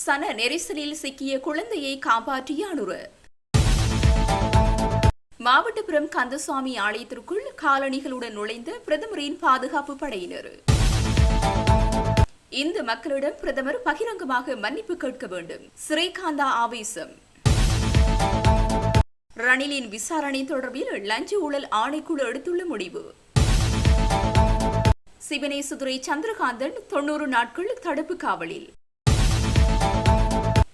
சன நெரிசலில் சிக்கிய குழந்தையை காப்பாற்றிய அனுர. மாவட்டபுரம் கந்தசுவாமி ஆலயத்திற்குள் காலணிகளுடன் நுழைந்த பிரதமரின் பாதுகாப்பு படையினர். இந்து மக்களிடம் பிரதமர் பகிரங்கமாக மன்னிப்பு கேட்க வேண்டும். ஸ்ரீகாந்தா ஆவேசம். ரணிலின் விசாரணை தொடர்பில் லஞ்ச ஊழல் ஆணைக்குழு எடுத்துள்ள முடிவு. சிவனேசுதுரை சந்திரகாந்தன் 90 நாட்கள் தடுப்பு காவலில்.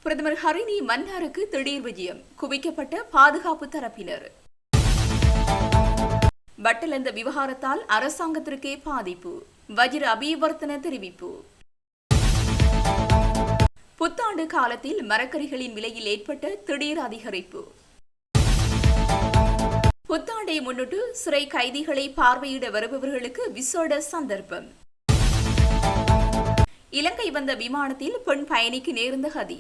பிரதமர் ஹரிணி மன்னாருக்கு திடீர் விஜயம், குவிக்கப்பட்ட பாதுகாப்பு தரப்பினர். வட்டலந்த விவகாரத்தால் அரசாங்கத்திற்கே பாதிப்பு, வஜிர அபிவர்த்தன தெரிவிப்பு. புத்தாண்டு காலத்தில் மரக்கறிகளின் விலையில் ஏற்பட்ட திடீர் அதிகரிப்பு. புத்தாண்டை முன்னிட்டு சிறை கைதிகளை பார்வையிட வருபவர்களுக்கு விசேட சந்தர்ப்பம். இலங்கை வந்த விமானத்தில் பெண் பயணிக்கு நேர்ந்த கதி.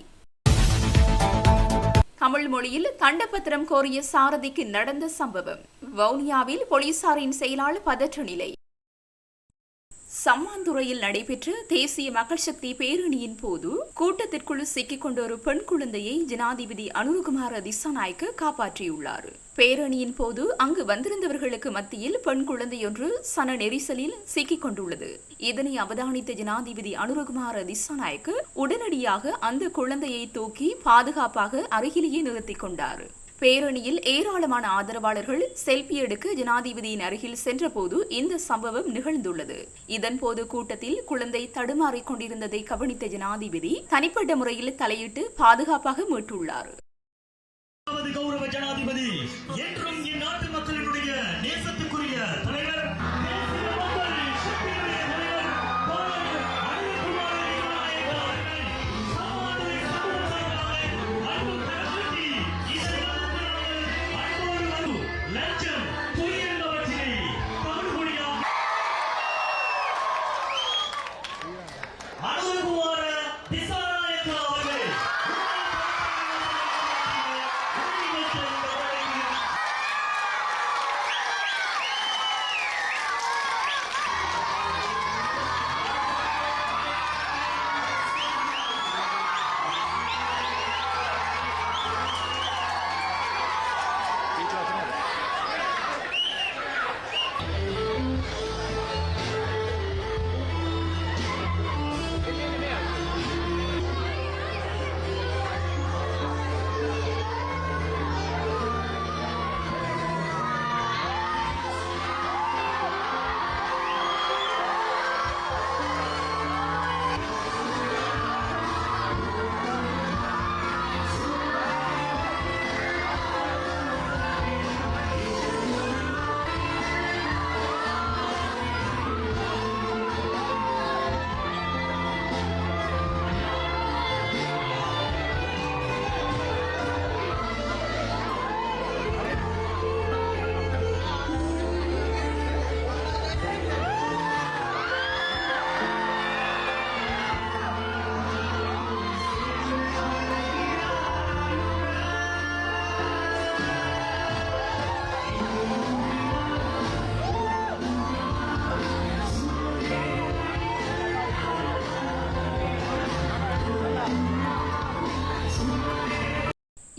தமிழ் மொழியில் தண்டப்பத்திரம் கோரிய சாரதிக்கு நடந்த சம்பவம். வவுனியாவில் போலீசாரின் செயலாளர் பதற்ற நிலை. சம்மாந்துறையில் நடைபெற்ற தேசிய மக்கள் சக்தி பேரணியின் போது கூட்டத்திற்குள் சிக்கிக் கொண்ட ஒரு பெண் குழந்தையை ஜனாதிபதி அனுரகுமார திசாநாயக்க காப்பாற்றியுள்ளார். பேரணியின் போது அங்கு வந்திருந்தவர்களுக்கு மத்தியில் பெண் குழந்தையொன்று சன நெரிசலில் சிக்கிக் கொண்டுள்ளது. இதனை அவதானித்த ஜனாதிபதி அனுரகுமார திசாநாயக்க உடனடியாக அந்த குழந்தையை தூக்கி பாதுகாப்பாக அருகிலேயே நிறுத்திக் கொண்டார். பேரணியில் ஏராளமான ஆதரவாளர்கள் செல்பி எடுக்க ஜனாதிபதியின் அருகில் சென்றபோது இந்த சம்பவம் நிகழ்ந்துள்ளது. இதன்போது கூட்டத்தில் குழந்தை தடுமாறிக் கொண்டிருந்ததை கவனித்த ஜனாதிபதி தனிப்பட்ட முறையில் தலையிட்டு பாதுகாப்பாக மீட்டுள்ளார்.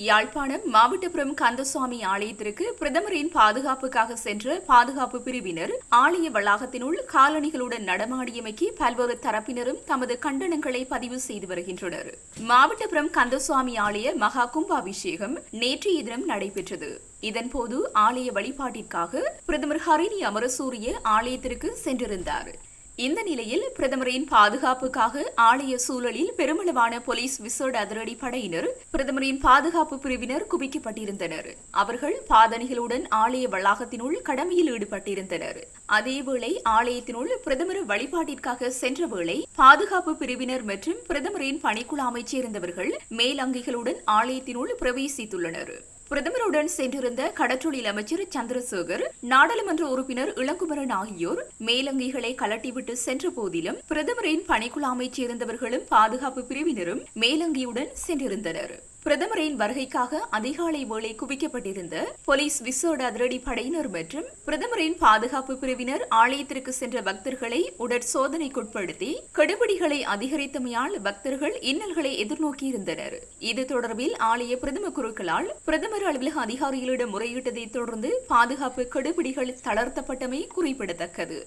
யாழ்ப்பாணம் மாவட்டபுரம் கந்தசுவாமி ஆலயத்திற்கு பிரதமரின் பாதுகாப்புக்காக சென்ற பாதுகாப்பு பிரிவினர் ஆலய வளாகத்தினுள் காலணிகளுடன் நடமாடியமைக்கு பல்வேறு தரப்பினரும் தமது கண்டனங்களை பதிவு செய்து வருகின்றனர். மாவட்டபுரம் கந்தசுவாமி ஆலய மகா கும்பாபிஷேகம் நேற்றைய தினம் நடைபெற்றது. இதன்போது ஆலய வழிபாட்டிற்காக பிரதமர் ஹரிணி அமரசூரிய ஆலயத்திற்கு சென்றிருந்தார். இந்த நிலையில் பிரதமரின் பாதுகாப்புக்காக ஆலய சூழலில் பெருமளவான போலீஸ் விசேட அதிரடி படையினர் பிரதமரின் பாதுகாப்பு பிரிவினர் குவிக்கப்பட்டிருந்தனர். அவர்கள் பாதணிகளுடன் ஆலய வளாகத்தினுள் கடமையில் ஈடுபட்டிருந்தனர். அதேவேளை ஆலயத்தினுள் பிரதமர் வழிபாட்டிற்காக சென்ற வேளை பாதுகாப்பு பிரிவினர் மற்றும் பிரதமரின் பணிக்குழாமைச் சேர்ந்தவர்கள் மேலங்கிகளுடன் ஆலயத்தினுள் பிரவேசித்துள்ளனர். பிரதமருடன் சென்றிருந்த கடற்றொழில் அமைச்சர் சந்திரசேகர், நாடாளுமன்ற உறுப்பினர் இளங்குமரன் ஆகியோர் மேலங்கிகளை கலட்டிவிட்டு சென்ற போதிலும் பிரதமரின் பணிக்குழாமைச் சேர்ந்தவர்களும் பாதுகாப்பு பிரிவினரும் மேலங்கியுடன் சென்றிருந்தனர். பிரதமரின் வருகைக்காக அதிகாலை வேளை குவிக்கப்பட்டிருந்த போலீஸ் விசேட அதிரடி படையினர் மற்றும் பிரதமரின் பாதுகாப்பு பிரிவினர் ஆலயத்திற்கு சென்ற பக்தர்களை உடற்சோதனைக்குட்படுத்தி கெடுபிடிகளை அதிகரித்தமையால் பக்தர்கள் இன்னல்களை எதிர்நோக்கியிருந்தனர். இது தொடர்பில் ஆலய பிரதம குருக்களால் பிரதமர் அலுவலக அதிகாரிகளிடம் முறையிட்டதை தொடர்ந்து பாதுகாப்பு கெடுபிடிகள் தளர்த்தப்பட்டமை குறிப்பிடத்தக்கது.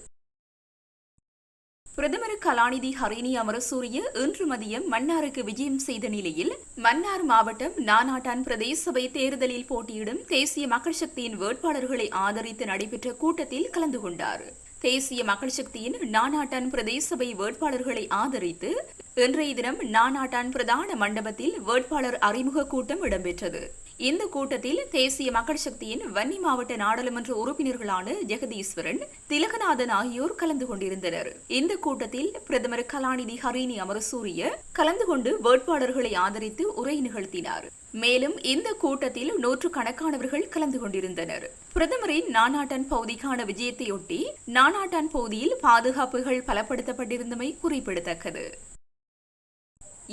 பிரதமர் கலாநிதி ஹரிணி அமரசூரிய இன்று மதியம் மன்னாருக்கு விஜயம் செய்த நிலையில் மன்னார் மாவட்டம் நானாட்டான் பிரதேச சபை தேர்தலில் போட்டியிடும் தேசிய மக்கள் சக்தியின் வேட்பாளர்களை ஆதரித்து நடைபெற்ற கூட்டத்தில் கலந்து கொண்டார். தேசிய மக்கள் சக்தியின் நானாட்டான் பிரதேச சபை வேட்பாளர்களை ஆதரித்து இன்றைய தினம் நானாட்டான் பிரதான மண்டபத்தில் வேட்பாளர் அறிமுக கூட்டம் இடம்பெற்றது. இந்த கூட்டத்தில் தேசிய மக்கள் சக்தியின் வன்னி மாவட்ட நாடாளுமன்ற உறுப்பினர்களான ஜெகதீஸ்வரன், திலகநாதன் ஆகியோர் கலந்து கொண்டிருந்தனர். இந்த கூட்டத்தில் பிரதமர் கலாநிதி ஹரிணி அமரசூரிய கலந்து கொண்டு வேட்பாளர்களை ஆதரித்து உரை நிகழ்த்தினார். மேலும் இந்த கூட்டத்தில் நூற்றுக்கணக்கானவர்கள் கலந்து கொண்டிருந்தனர். பிரதமரின் நானாட்டான் பகுதிக்கான விஜயத்தையொட்டி நானாட்டான் பகுதியில் பாதுகாப்புகள் பலப்படுத்தப்பட்டிருந்தமை குறிப்பிடத்தக்கது.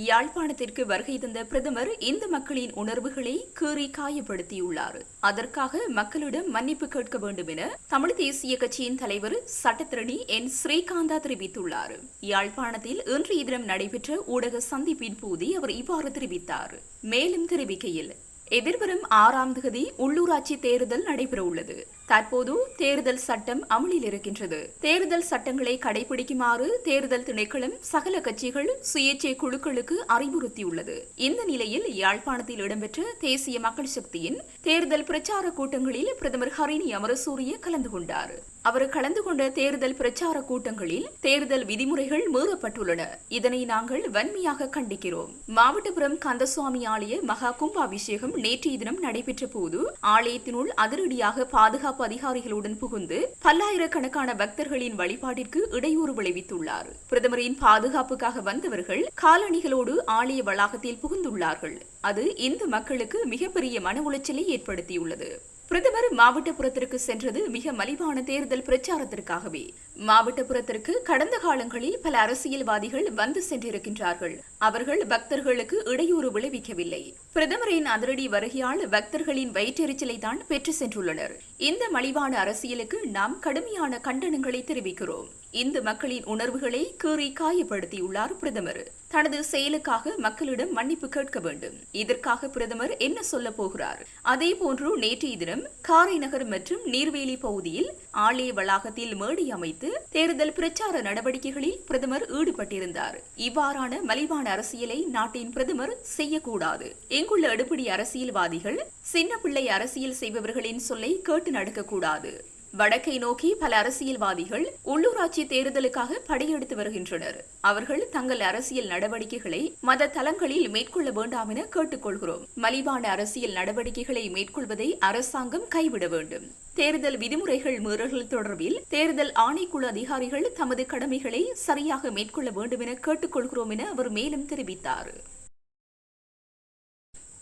யாழ்ப்பாணத்திற்கு வருகை தந்த பிரதமர் இந்த மக்களின் உணர்வுகளை கீறி காயப்படுத்தியுள்ளார். அதற்காக மக்களிடம் மன்னிப்பு கேட்க வேண்டும் என தமிழ் தேசிய கட்சியின் தலைவர் சட்டத்திரணி என் ஸ்ரீகாந்தா தெரிவித்துள்ளார். யாழ்ப்பாணத்தில் இன்றைய தினம் நடைபெற்ற ஊடக சந்திப்பின் போது அவர் இவ்வாறு தெரிவித்தார். மேலும் தெரிவிக்கையில், எதிர்வரும் 6ஆம் தேதி உள்ளூராட்சி தேர்தல் நடைபெறவுள்ளது. தற்போது தேர்தல் சட்டம் அமலில் இருக்கின்றது. தேர்தல் சட்டங்களை கடைபிடிக்குமாறு தேர்தல் திணைக்களம் சகல கட்சிகள் சுயேட்சை குழுக்களுக்கு அறிவுறுத்தியுள்ளது. இந்த நிலையில் யாழ்ப்பாணத்தில் இடம்பெற்ற தேசிய மக்கள் சக்தியின் தேர்தல் பிரச்சார கூட்டங்களில் பிரதமர் ஹரிணி அமரசூரிய கலந்து கொண்டார். அவர் கலந்து கொண்ட தேர்தல் பிரச்சார கூட்டங்களில் தேர்தல் விதிமுறைகள் மீறப்பட்டுள்ளன. இதனை நாங்கள் வன்மையாக கண்டிக்கிறோம். மாவட்டபுரம் கந்தசுவாமி ஆலய மகா கும்பாபிஷேகம் நேற்றைய தினம் நடைபெற்ற போது ஆலயத்தினுள் அதிரடியாக பாதுகாப்பு அதிகாரிகளுடன் புகுந்து பல்லாயிரக்கணக்கான பக்தர்களின் வழிபாட்டிற்கு இடையூறு விளைவித்துள்ளார். பிரதமரின் பாதுகாப்புக்காக வந்தவர்கள் காலணிகளோடு ஆலய வளாகத்தில் புகுந்துள்ளார்கள். அது இந்த மக்களுக்கு மிகப்பெரிய மன உளைச்சலை ஏற்படுத்தியுள்ளது. பிரதமர் மாவட்டபுரத்திற்கு சென்றது மிக மலிவான தேர்தல் பிரச்சாரத்திற்காகவே. மாவட்டபுரத்திற்கு கடந்த காலங்களில் பல அரசியல்வாதிகள் வந்து சென்றிருக்கின்றார்கள். அவர்கள் பக்தர்களுக்கு இடையூறு விளைவிக்கவில்லை. பிரதமரின் அதிரடி வருகையால் பக்தர்களின் வயிற்றெரிச்சலை தான் பெற்று சென்றுள்ளனர். இந்த மலிவான அரசியலுக்கு நாம் கடுமையான கண்டனங்களை தெரிவிக்கிறோம். இந்த மக்களின் உணர்வுகளை கீறி காயப்படுத்தியுள்ளார் பிரதமர். தனது செயலுக்காக மக்களிடம் மன்னிப்பு கேட்க வேண்டும். இதற்காக பிரதமர் என்ன சொல்ல போகிறார்? அதே போன்று நேற்றைய தினம் காரைநகர் மற்றும் நீர்வேலி பகுதியில் ஆலய வளாகத்தில் மேடை அமைத்து தேர்தல் பிரச்சார நடவடிக்கைகளில் பிரதமர் ஈடுபட்டிருந்தார். இவ்வாறான மலிவான அரசியலை நாட்டின் பிரதமர் செய்யக்கூடாது. இங்குள்ள எடுபிடி அரசியல்வாதிகள் சின்ன பிள்ளை அரசியல் செய்பவர்களின் சொல்லை கேட்டு நடக்கக்கூடாது. வடக்கை நோக்கி பல அரசியல்வாதிகள் உள்ளூராட்சி தேர்தலுக்காக படையெடுத்து வருகின்றனர். அவர்கள் தங்கள் அரசியல் நடவடிக்கைகளை மத தளங்களில் மேற்கொள்ள வேண்டாம் என கேட்டுக்கொள்கிறோம். மலிவான அரசியல் நடவடிக்கைகளை மேற்கொள்வதை அரசாங்கம் கைவிட வேண்டும். தேர்தல் விதிமுறைகள் மீறல்கள் தொடர்பில் தேர்தல் ஆணைக்குழு அதிகாரிகள் தமது கடமைகளை சரியாக மேற்கொள்ள வேண்டும் என கேட்டுக்கொள்கிறோம் என அவர் மேலும் தெரிவித்தார்.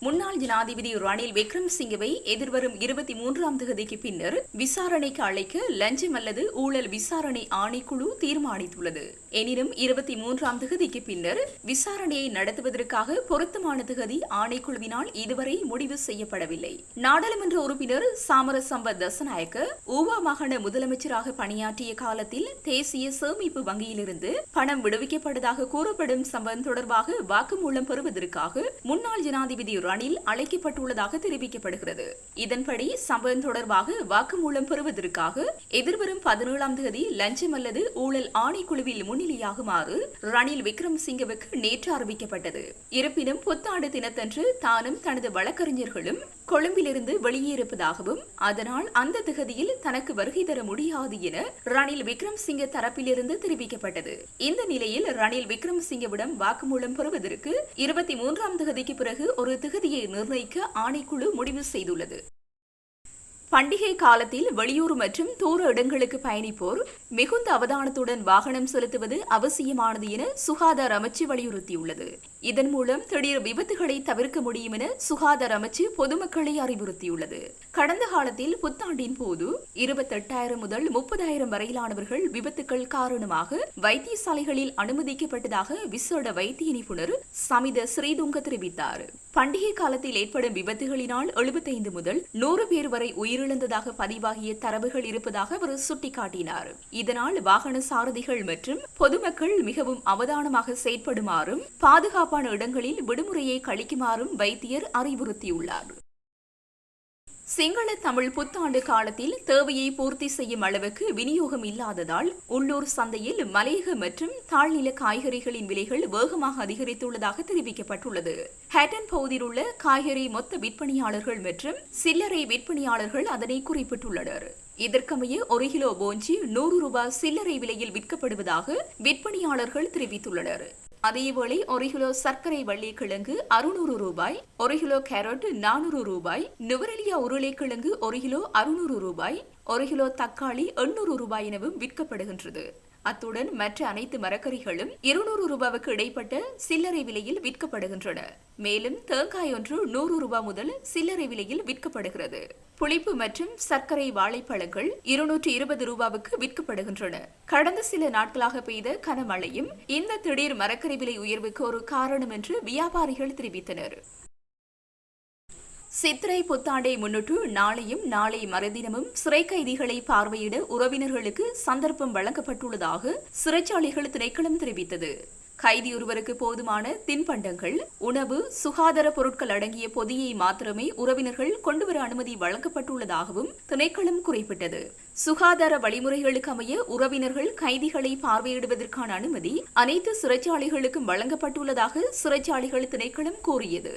முன்னாள் ஜனாதிபதி ரணில் விக்ரமசிங்கவை எதிர்வரும் 23ஆம் தேதிக்கு பின்னர் விசாரணைக்கு அழைக்க லஞ்சம் அல்லது ஊழல் விசாரணை ஆணைக்குழு தீர்மானித்துள்ளது. எனினும் 23ஆம் தேதிக்கு பின்னர் விசாரணையை நடத்துவதற்காக பொருத்தமான தேதி ஆணைக்குழுவினால் இதுவரை முடிவு செய்யப்படவில்லை. நாடாளுமன்ற உறுப்பினர் சாமரசம்பத் தசநாயக்க ஊவா மாகாண முதலமைச்சராக பணியாற்றிய காலத்தில் தேசிய சேமிப்பு வங்கியிலிருந்து பணம் விடுவிக்கப்பட்டதாக கூறப்படும் சம்பவம் தொடர்பாக வாக்குமூலம் பெறுவதற்காக முன்னாள் ஜனாதிபதி ரணில் அழைக்கப்பட்டுள்ளதாக தெரிவிக்கப்படுகிறது. இதன்படி சம்பவம் தொடர்பாக வாக்குமூலம் பெறுவதற்காக எதிர்வரும் 17ஆம் தேதி லஞ்சம் அல்லது ஊழல் ஆணைக்குழுவில் முன்னிலையாகுமாறு ரணில் விக்ரமசிங்கவுக்கு நேற்று அறிவிக்கப்பட்டது. இருப்பினும் புத்தாண்டு தினத்தன்று தானும் தனது வழக்கறிஞர்களும் கொழும்பிலிருந்து வெளியேறுப்பதாகவும் அதனால் அந்த திகதியில் தனக்கு வருகை தர முடியாது என ரணில் விக்ரமசிங்க தரப்பிலிருந்து தெரிவிக்கப்பட்டது. இந்த நிலையில் ரணில் விக்ரமசிங்கவிடம் வாக்குமூலம் பெறுவதற்கு 23ஆம் தேதிக்கு பிறகு ஒரு திகதியை நிர்ணயிக்க ஆணைக்குழு முடிவு செய்துள்ளது. பண்டிகை காலத்தில் வெளியூர் மற்றும் தூர இடங்களுக்கு பயணிப்போர் மிகுந்த அவதானத்துடன் வாகனம் செலுத்துவது அவசியமானது என சுகாதார அமைச்சு வலியுறுத்தியுள்ளது. இதன் மூலம் திடீர் விபத்துகளை தவிர்க்க முடியும் என சுகாதார அமைச்சு பொதுமக்களை அறிவுறுத்தியுள்ளது. கடந்த காலத்தில் புத்தாண்டின் போது 28,000 முதல் 30,000 வரையிலானவர்கள் விபத்துக்கள் காரணமாக வைத்தியசாலைகளில் அனுமதிக்கப்பட்டதாக விசேட வைத்திய நிபுணர் சமித ஸ்ரீதுங்க தெரிவித்தார். பண்டிகை காலத்தில் ஏற்படும் விபத்துகளினால் 75 முதல் 100 பேர் வரை உயிரிழந்ததாக பதிவாகிய தரவுகள் இருப்பதாக அவர் சுட்டிக்காட்டினார். இதனால் வாகன சாரதிகள் மற்றும் பொதுமக்கள் மிகவும் அவதானமாக செயற்படுமாறும் பாதுகாப்பான இடங்களில் விடுமுறையை கழிக்குமாறும் வைத்தியர் அறிவுறுத்தியுள்ளார். சிங்கள தமிழ் புத்தாண்டு காலத்தில் தேவையை பூர்த்தி செய்யும் அளவுக்கு விநியோகம் இல்லாததால் உள்ளூர் சந்தையில் மலையக மற்றும் தாழ்நில காய்கறிகளின் விலைகள் வேகமாக அதிகரித்துள்ளதாக தெரிவிக்கப்பட்டுள்ளது. ஹேட்டன் பகுதியில் உள்ள காய்கறி மொத்த விற்பனையாளர்கள் மற்றும் சில்லறை விற்பனையாளர்கள் அதனை குறிப்பிட்டுள்ளனர். இதற்கமைய 1 கிலோ போஞ்சி 100 ரூபாய் சில்லறை விலையில் விற்கப்படுவதாக விற்பனையாளர்கள் தெரிவித்துள்ளனர். அதேவேளை 1 கிலோ சர்க்கரை வள்ளிக்கிழங்கு 600 ரூபாய், 1 கிலோ கேரட் 400 ரூபாய், நுவரெலியா உருளைக்கிழங்கு 1 கிலோ 600 ரூபாய், 1 கிலோ தக்காளி 800 ரூபாய் எனவும் விற்கப்படுகின்றது. அத்துடன் மற்ற அனைத்து மரக்கறிகளும் 200 ரூபாவுக்கு இடைப்பட்ட சில்லறை விலையில் விற்கப்படுகின்றன. மேலும் தேங்காய் ஒன்று 100 ரூபாய் முதல் சில்லறை விலையில் விற்கப்படுகிறது. புளிப்பு மற்றும் சர்க்கரை வாழைப்பழங்கள் 220 ரூபாவுக்கு விற்கப்படுகின்றன. கடந்த சில நாட்களாக பெய்த கனமழையும் இந்த திடீர் மரக்கறி விலை உயர்வுக்கு ஒரு காரணம் என்று வியாபாரிகள் தெரிவித்தனர். சித்திரை புத்தாண்டை முன்னிட்டு நாளையும் நாளை மறுதினமும் சிறை கைதிகளை பார்வையிட உறவினர்களுக்கு சந்தர்ப்பம் வழங்கப்பட்டுள்ளதாக சிறைச்சாலைகள் திணைக்களம் தெரிவித்தது. கைதி ஒருவருக்கு போதுமான தின்பண்டங்கள், உணவு, சுகாதார பொருட்கள் அடங்கிய பொதியை மாத்திரமே உறவினர்கள் கொண்டுவர அனுமதி வழங்கப்பட்டுள்ளதாகவும் திணைக்களம் குறிப்பிட்டது. சுகாதார வழிமுறைகளுக்கு அமைய உறவினர்கள் கைதிகளை பார்வையிடுவதற்கான அனுமதி அனைத்து சிறைச்சாலைகளுக்கும் வழங்கப்பட்டுள்ளதாக சிறைச்சாலைகள் திணைக்களம் கூறியது.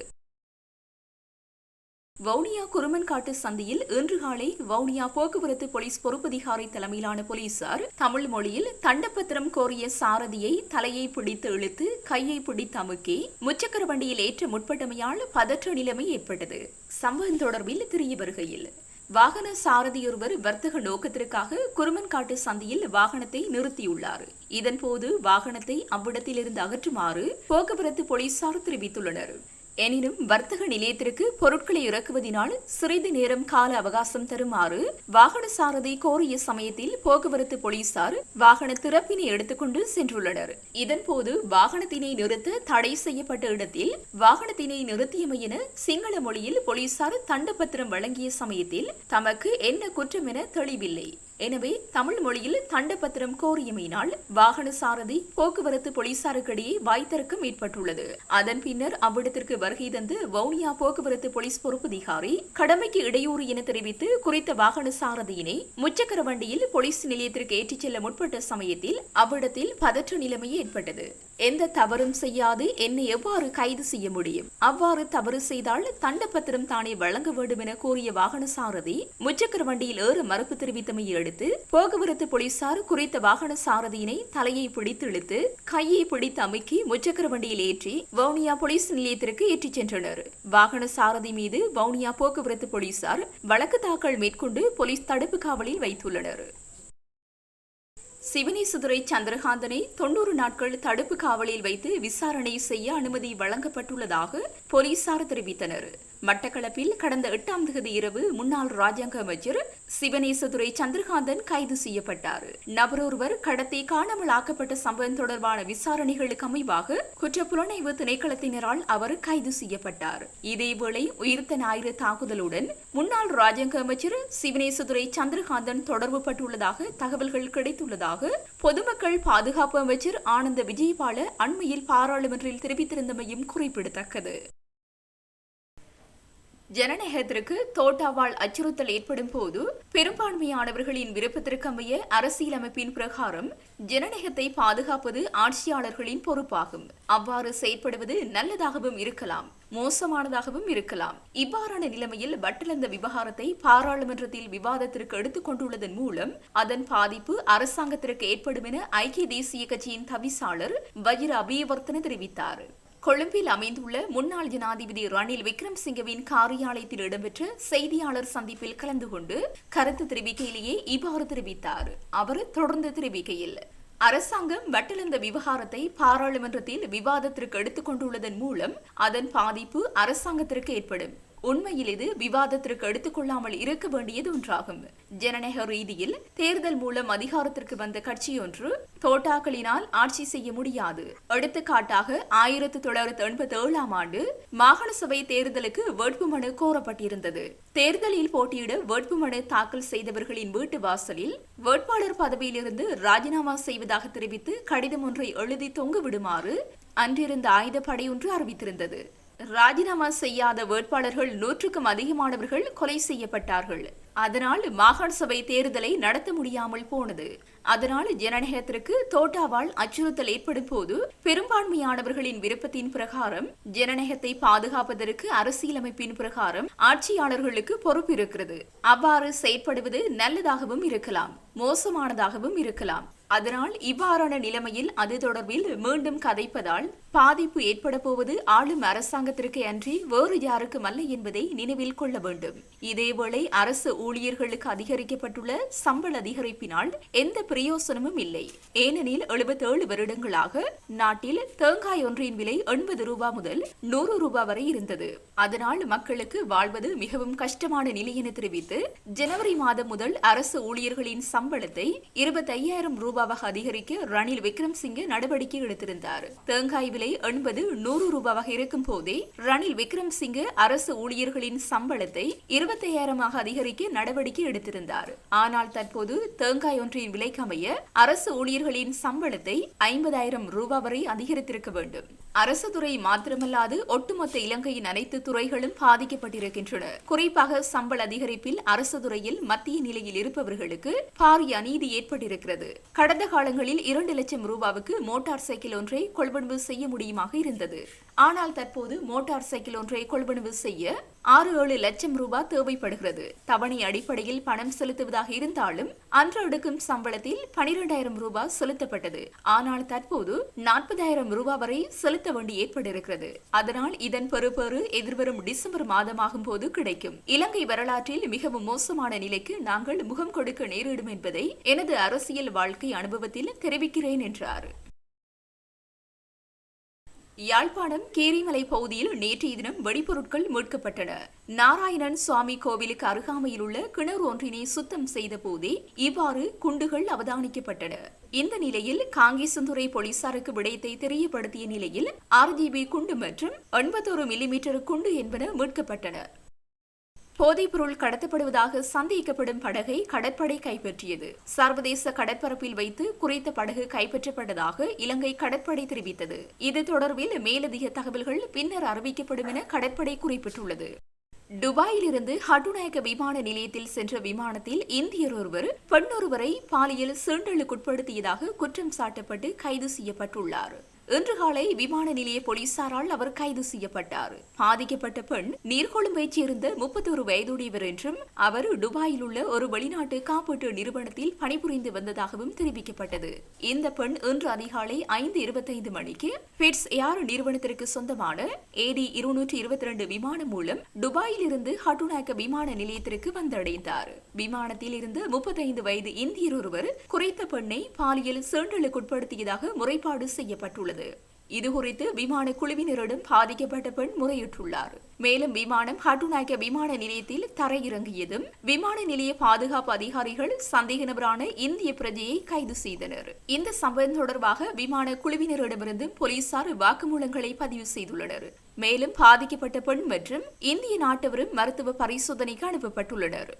வவுனியா குருமன்காட்டு சந்தியில் இன்று காலை வவுனியா போக்குவரத்து போலீஸ் பொறுப்பதிகாரி தலைமையிலான போலீசார் தமிழ் மொழியில் தண்டப்பத்திரம் கோரிய சாரதியை தலையை பிடித்து இழுத்து கையை பிடித்து அமுக்கி முச்சக்கர வண்டியில் ஏற்ற முற்பட்டமையால் பதற்ற நிலைமை ஏற்பட்டது. சம்பவம் தொடர்பில் தெரிய வருகையில் வாகன சாரதியொருவர் வர்த்தக நோக்கத்திற்காக குருமன்காட்டு சந்தியில் வாகனத்தை நிறுத்தியுள்ளார். இதன்போது வாகனத்தை அவ்விடத்திலிருந்து அகற்றுமாறு போக்குவரத்து போலீசார் தெரிவித்துள்ளனர். எனினும் வர்த்தக நிலையத்திற்கு பொருட்களை இறக்குவதனால் சிறிது நேரம் கால அவகாசம் தருமாறு வாகன சாரதி கோரிய சமயத்தில் போக்குவரத்து போலீசார் வாகன திறப்பினை எடுத்துக்கொண்டு சென்றுள்ளனர். இதன்போது வாகனத்தினை நிறுத்த தடை செய்யப்பட்ட இடத்தில் வாகனத்தினை நிறுத்தியமை என சிங்கள மொழியில் போலீசார் தண்டப்பத்திரம் வழங்கிய சமயத்தில் தமக்கு என்ன குற்றம் என தெளிவில்லை. எனவே தமிழ் மொழியில் தண்டப்பத்திரம் கோரியமையினால் வாகன சாரதி போக்குவரத்து போலீசாருக்கிடையே வாய்த்தர்க்கம் ஏற்பட்டுள்ளது. அதன் பின்னர் அவ்விடத்திற்கு வருகை தந்து வவுனியா போக்குவரத்து போலீஸ் பொறுப்பதிகாரி கடமைக்கு இடையூறு என தெரிவித்து குறித்த வாகன சாரதியினை முச்சக்கர வண்டியில் போலீஸ் நிலையத்திற்கு ஏற்றிச் செல்ல முற்பட்ட சமயத்தில் அவ்விடத்தில் பதற்ற நிலைமை ஏற்பட்டது. எந்த தவறும் செய்யாது என்னை எவ்வாறு கைது செய்ய முடியும்? அவ்வாறு தவறு செய்தால் தண்டப்பத்திரம் தானே வழங்க வேண்டும் என கூறிய வாகன சாரதி முச்சக்கர வண்டியில் ஏற மறுப்பு தெரிவித்தமையை அடுத்து போக்குவரத்து போலீசார் குறித்த வாகன சாரதியினை தலையை பிடித்து இழுத்து கையை பிடித்து அமுக்கி முச்சக்கர வண்டியில் ஏற்றி வவுனியா போலீஸ் நிலையத்திற்கு ஏற்றிச் சென்றனர். வாகன சாரதி மீது வவுனியா போக்குவரத்து போலீசார் வழக்கு தாக்கல் மேற்கொண்டு போலீஸ் தடுப்பு காவலில் வைத்துள்ளனர். சிவனேசுதுரை சந்திரகாந்தனை 90 நாட்கள் தடுப்பு காவலில் வைத்து விசாரணை செய்ய அனுமதி வழங்கப்பட்டுள்ளதாக போலீசார் தெரிவித்தனர். மட்டக்களப்பில் கடந்த 8ஆம் தேதி இரவு முன்னாள் ராஜாங்க அமைச்சர் சிவனேசதுரை சந்திரகாந்தன் கைது செய்யப்பட்டார். நபரொருவர் கடத்தி காணாமல் ஆக்கப்பட்ட சம்பவம் தொடர்பான விசாரணைகளுக்கு அமைவாக குற்றப்புலனாய்வு திணைக்களத்தினரால் அவர் கைது செய்யப்பட்டார். இதேவேளை உயிர்த்த ஞாயிறு தாக்குதலுடன் முன்னாள் ராஜாங்க அமைச்சர் சிவனேசதுரை சந்திரகாந்தன் தொடர்பு பட்டுள்ளதாக தகவல்கள் கிடைத்துள்ளதாக பொதுமக்கள் பாதுகாப்பு அமைச்சர் ஆனந்த விஜயபால அண்மையில் பாராளுமன்றில் தெரிவித்திருந்தமையும் குறிப்பிடத்தக்கது. ஜனநாயகத்திற்கு தோட்டாவால் அச்சுறுத்தல் ஏற்படும் போது பெரும்பான்மையானவர்களின் விருப்பத்திற்கு அமைய அரசியலமைப்பின் பிரகாரம் ஜனநாயகத்தை பாதுகாப்பது ஆட்சியாளர்களின் பொறுப்பாகும். அவ்வாறு செயற்படுவது நல்லதாகவும் இருக்கலாம், மோசமானதாகவும் இருக்கலாம். இவ்வாறான நிலைமையில் வட்டலந்த விவகாரத்தை பாராளுமன்றத்தில் விவாதத்திற்கு எடுத்துக் கொண்டுள்ளதன் மூலம் அதன் பாதிப்பு அரசாங்கத்திற்கு ஏற்படும் என ஐக்கிய தேசிய கட்சியின் தவிசாளர் வஜிர அபியவர்த்தன தெரிவித்தார். கொழும்பில் அமைந்துள்ள முன்னாள் ஜனாதிபதி ரணில் விக்ரம்சிங்கவின் காரியாலயத்தில் இடம்பெற்ற செய்தியாளர் சந்திப்பில் கலந்து கொண்டு கருத்து தெரிவிக்கையிலேயே இவ்வாறு தெரிவித்தார். அவர் தொடர்ந்து தெரிவிக்கையில், அரசாங்கம் வட்டலந்த விவகாரத்தை பாராளுமன்றத்தில் விவாதத்திற்கு எடுத்துக் கொண்டுள்ளதன் மூலம் அதன் பாதிப்பு அரசாங்கத்திற்கு ஏற்படும். உண்மையில் இது விவாதத்திற்கு எடுத்துக் கொள்ளாமல் இருக்க வேண்டியது ஒன்றாகும். ஜனநாயக ரீதியில் தேர்தல் மூலம் அதிகாரத்திற்கு வந்த கட்சியொன்று தோட்டாக்களினால் ஆட்சி செய்ய முடியாது. எடுத்துக்காட்டாக 1987 ஆண்டு மாகாண சபை தேர்தலுக்கு வேட்புமனு கோரப்பட்டிருந்தது. தேர்தலில் போட்டியிட வேட்புமனு தாக்கல் செய்தவர்களின் வீட்டு வாசலில் வேட்பாளர் பதவியிலிருந்து ராஜினாமா செய்வதாக தெரிவித்து கடிதம் ஒன்றை எழுதி தொங்கவிடுமாறு அன்றிருந்த ஆயுதப்படை ஒன்று அறிவித்திருந்தது. ராஜினாமா செய்யாத வேட்பாளர்கள் 100க்கும் அதிகமானவர்கள் கொலை செய்யப்பட்டார்கள். அதனால் மாகாண சபை தேர்தலை நடத்த முடியாமல் போனது. அதனால் ஜனநாயகத்திற்கு தோட்டாவால் அச்சுறுத்தல் ஏற்படும் போது பெரும்பான்மையானவர்களின் விருப்பத்தின் பிரகாரம் ஜனநாயகத்தை பாதுகாப்பதற்கு அரசியலமைப்பின் பிரகாரம் ஆட்சியாளர்களுக்கு பொறுப்பு இருக்கிறது. அவ்வாறு செயற்படுவது நல்லதாகவும் இருக்கலாம், மோசமானதாகவும் இருக்கலாம். அதனால் இவ்வாறான நிலைமையில் அது தொடர்பில் மீண்டும் கதைப்பதால் பாதிப்பு ஏற்பட போவது ஆளும் அரசாங்கத்திற்கு அன்றி வேறு யாருக்கும் அல்ல என்பதை நினைவில் கொள்ள வேண்டும். இதேவேளை அரசு ஊழியர்களுக்கு அதிகரிக்கப்பட்டுள்ள சம்பள அதிகரிப்பினால் எந்த பிரயோசனமும் இல்லை. ஏனெனில் 77 வருடங்களாக நாட்டில் தேங்காய் ஒன்றின் விலை 80 ரூபாய் முதல் 100 ரூபாய் வரை இருந்தது. அதனால் மக்களுக்கு வாழ்வது மிகவும் கஷ்டமான நிலை என தெரிவித்து ஜனவரி மாதம் முதல் அரசு ஊழியர்களின் சம்பளத்தை 25,000 ரூபாவாக அதிகரிக்க ரணில் விக்ரமசிங்கே நடவடிக்கை எடுத்திருந்தார். தேங்காய் விலை 80-100 ரூபாவாக இருக்கும் போதே ரணில் விக்ரமசிங்கே அரசு ஊழியர்களின் சம்பளத்தை 25,000 அதிகரிக்க நடவடிக்கை எடுத்திருந்தார். ஆனால் தற்போது தேங்காய் ஒன்றின் விலைக்கு அமைய அரசு ஊழியர்களின் சம்பளத்தை 50,000 ரூபாய் வரை அதிகரித்திருக்க வேண்டும். அரசு துறை மாத்திரமல்லாது ஒட்டுமொத்த இலங்கையின் அனைத்து துறைகளும் பாதிக்கப்பட்டிருக்கின்றன. குறிப்பாக சம்பள அதிகரிப்பில் அரசு துறையில் மத்திய நிலையில் இருப்பவர்களுக்கு பாரிய அநீதி ஏற்பட்டிருக்கிறது. கடந்த காலங்களில் 2 லட்சம் ரூபாவுக்கு மோட்டார் சைக்கிள் ஒன்றை கொள்வனவு செய்ய முடியுமாக இருந்தது. ஆனால் தற்போது மோட்டார் சைக்கிள் ஒன்றை கொள்வனவு செய்ய 6-7 லட்சம் ரூபாய் தேவைப்படுகிறது. தவணை அடிப்படையில் பணம் செலுத்துவதாக இருந்தாலும் அன்று எடுக்கும் சம்பளத்தில் 12,000 ரூபாய் செலுத்தப்பட்டது. ஆனால் தற்போது 40,000 ரூபாய் வரை செலுத்த வேண்டி ஏற்பட்டிருக்கிறது. அதனால் இதன் பெறுபேறு எதிர்வரும் டிசம்பர் மாதமாகும் போது கிடைக்கும். இலங்கை வரலாற்றில் மிகவும் மோசமான நிலைக்கு நாங்கள் முகம் கொடுக்க நேரிடும் என்பதை எனது அரசியல் வாழ்க்கை அனுபவத்தில் தெரிவிக்கிறேன் என்றார். யாழ்ப்பாணம் கீரிமலை பகுதியில் நேற்றைய தினம் வெடிபொருட்கள் மீட்கப்பட்டன. நாராயணன் சுவாமி கோவிலுக்கு அருகாமையில் உள்ள கிணறு ஒன்றினை சுத்தம் செய்த போதே இவ்வாறு குண்டுகள் அவதானிக்கப்பட்டன. இந்த நிலையில் காங்கேசன்துறை போலீசாருக்கு விடயத்தை தெரியப்படுத்திய நிலையில் RGB குண்டு மற்றும் 81 மில்லிமீட்டர் குண்டு என்பன மீட்கப்பட்டன. போதைப்பொருள் கடத்தப்படுவதாக சந்தேகிக்கப்படும் படகை கடற்படை கைப்பற்றியது. சர்வதேச கடற்பரப்பில் வைத்து குறித்த படகு கைப்பற்றப்பட்டதாக இலங்கை கடற்படை தெரிவித்தது. இது தொடர்பில் மேலதிக தகவல்கள் பின்னர் அறிவிக்கப்படும் என கடற்படை குறிப்பிட்டுள்ளது. துபாயிலிருந்து ஹட்டுநாயக்க விமான நிலையத்தில் சென்ற விமானத்தில் இந்தியர் ஒருவர் பெண்ணொருவரை பாலியல் சீண்டலுக்குட்படுத்தியதாக குற்றம் சாட்டப்பட்டு கைது செய்யப்பட்டுள்ளார். இன்று காலை விமான நிலைய போலீசாரால் அவர் கைது செய்யப்பட்டார். பாதிக்கப்பட்ட பெண் நீர்கொழும்பைச் சேர்ந்த 31 வயதுடையவர் என்றும் அவர் துபாயில் உள்ள ஒரு வெளிநாட்டு காப்பீட்டு நிறுவனத்தில் பணிபுரிந்து வந்ததாகவும் தெரிவிக்கப்பட்டது. இந்த பெண் இன்று அதிகாலை 5:25 மணிக்கு பிட்ஸ் ஏர் நிறுவனத்திற்கு சொந்தமான AD 222 விமானம் மூலம் துபாயில் இருந்து ஹட்டுநாயக்க விமான நிலையத்திற்கு வந்தடைந்தார். விமானத்தில் இருந்து 35 வயது இந்தியர் ஒருவர் குறித்த பெண்ணை பாலியல் சீண்டலுக்குட்படுத்தியதாக முறைப்பாடு செய்யப்பட்டுள்ளது. இதுகுறித்து விமான குழுவினரிடம் பாதிக்கப்பட்ட பெண் முறையிட்டுள்ளார். மேலும் விமானம் ஹட்டுநாயக்க விமான நிலையத்தில் தரையிறங்கியதும் விமான நிலைய பாதுகாப்பு அதிகாரிகள் சந்தேக நபரான இந்திய பிரஜையை கைது செய்தனர். இந்த சம்பவம் தொடர்பாக விமான குழுவினரிடமிருந்து போலீசார் வாக்குமூலங்களை பதிவு செய்துள்ளனர். மேலும் பாதிக்கப்பட்ட பெண் மற்றும் இந்திய நாட்டவரும் மருத்துவ பரிசோதனைக்கு அனுப்பப்பட்டுள்ளனர்.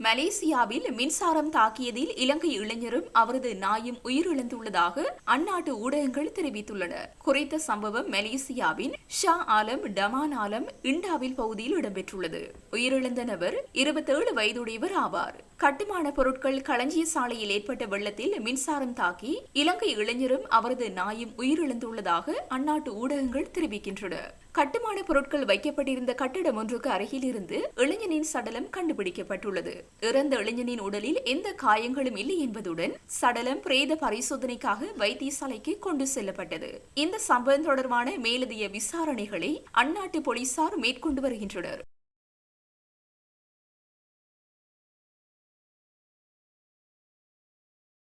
மலேசியாவில் மின்சாரம் தாக்கியதில் இலங்கை இளைஞரும் அவரது நாயும் உயிரிழந்துள்ளதாக அந்நாட்டு ஊடகங்கள் தெரிவித்துள்ளன. குறித்த சம்பவம் மலேசியாவின் ஷா ஆலம் டமான் ஆலம் இண்டாவில் பகுதியில் இடம்பெற்றுள்ளது. உயிரிழந்த நபர் 27 வயதுடையவர் ஆவார். கட்டுமான பொருட்கள் களஞ்சிய சாலையில் ஏற்பட்ட வெள்ளத்தில் மின்சாரம் தாக்கி இலங்கை இளைஞரும் அவரது நாயும் உயிரிழந்துள்ளதாக அந்நாட்டு ஊடகங்கள் தெரிவிக்கின்றன. கட்டுமான பொருட்கள் வைக்கப்பட்டிருந்த கட்டிடம் ஒன்றுக்கு அருகில் இருந்து இளைஞனின் சடலம் கண்டுபிடிக்கப்பட்டுள்ளது. இறந்த இளைஞனின் உடலில் எந்த காயங்களும் இல்லை என்பதுடன் சடலம் பிரேத பரிசோதனைக்காக வைத்தியசாலைக்கு கொண்டு செல்லப்பட்டது. இந்த சம்பவம் தொடர்பான மேலதிக விசாரணைகளை அந்நாட்டு போலீசார் மேற்கொண்டு வருகின்றனர்.